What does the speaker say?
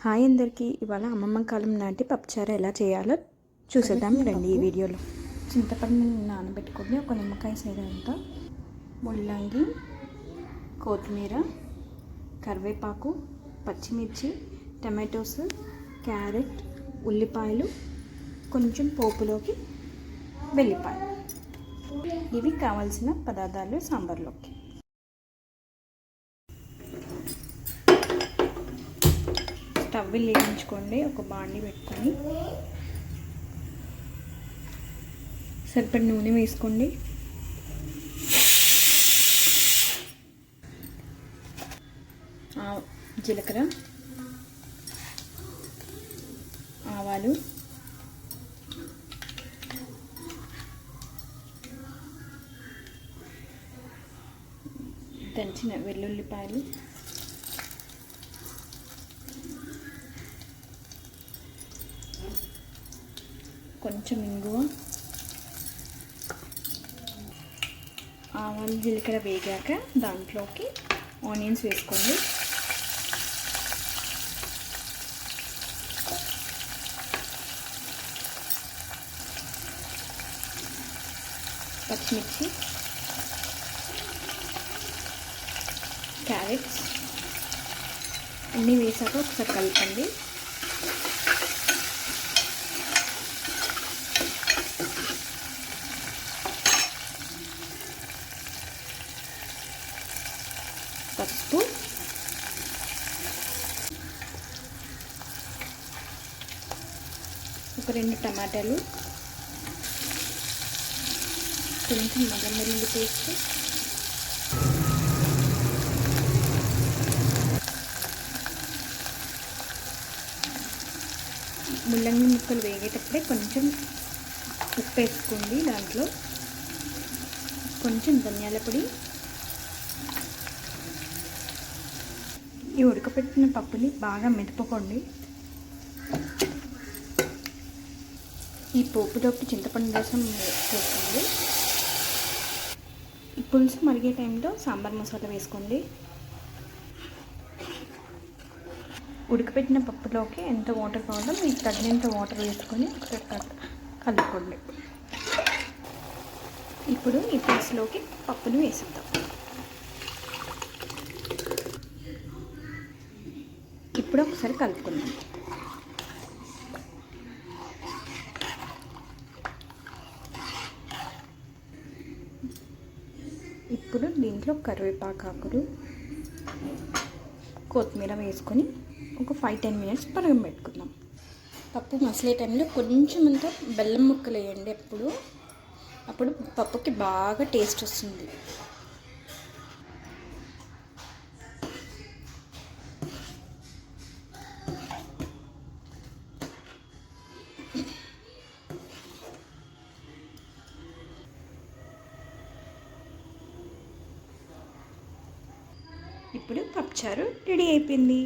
Hi అందరికీ. ఇవాళ అమ్మమ్మ కాలం నాటి పప్పుచారు ఎలా చేయాలో చూసేద్దాం రండి ఈ వీడియోలో. చింతపండు నానబెట్టుకొని ఒక నిమ్మకాయ సైజంత ముల్లంగి, కొత్తిమీర, కరివేపాకు, పచ్చిమిర్చి, టమాటోస్, క్యారెట్, ఉల్లిపాయలు, కొంచెం పోపులోకి వెల్లిపాయలు, ఇవి కావాల్సిన పదార్థాలు సాంబార్లోకి. స్టవ్ వెలిగించుకోండి. ఒక బాండి పెట్టుకొని సరిపడి నూనె వేసుకోండి. జీలకర్ర, ఆవాలు, దంచిన వెల్లుల్లిపాయలు, కొంచెం ఇంగువ, ఆవాలు జీలకర్ర వేగాక దాంట్లోకి ఆనియన్స్ వేసుకోండి. పచ్చిమిర్చి, క్యారెట్స్ అన్నీ వేసాక ఒకసారి కలపండి. పసుపు, ఒక 2 టమాటాలు, కొంచెం అల్లం వెల్లుల్లి పేస్ట్, ముల్లంగి ముక్కలు వేగేటప్పుడే కొంచెం ఉప్పు వేసుకోండి. దాంట్లో కొంచెం ధనియాల పొడి, ఈ ఉడకపెట్టిన పప్పుని బాగా మెదుపుకోండి. ఈ పోపులోకి చింతపండు రసం వేసుకోండి. ఈ పులుసు మరిగే టైంలో సాంబార్ మసాలా వేసుకోండి. ఉడకపెట్టిన పప్పులోకి ఎంత వాటర్ కావాలో మీకు తగినంత వాటర్ వేసుకొని కలుపుకోండి. ఇప్పుడు ఈ పులుసులోకి పప్పును వేసిద్దాం. ఇప్పుడు ఒకసారి కలుపుకుందాం. ఇప్పుడు దీంట్లో కరివేపాకు, కొత్తిమీర వేసుకొని ఒక 5-10 మినిట్స్ పక్కన పెట్టుకుందాం. పప్పు మసలే టైంలో కొంచెం అంతా బెల్లం ముక్కలు వేయండి. అప్పుడు పప్పుకి బాగా టేస్ట్ వస్తుంది. ఇప్పుడు పప్పుచారు రెడీ అయిపోయింది.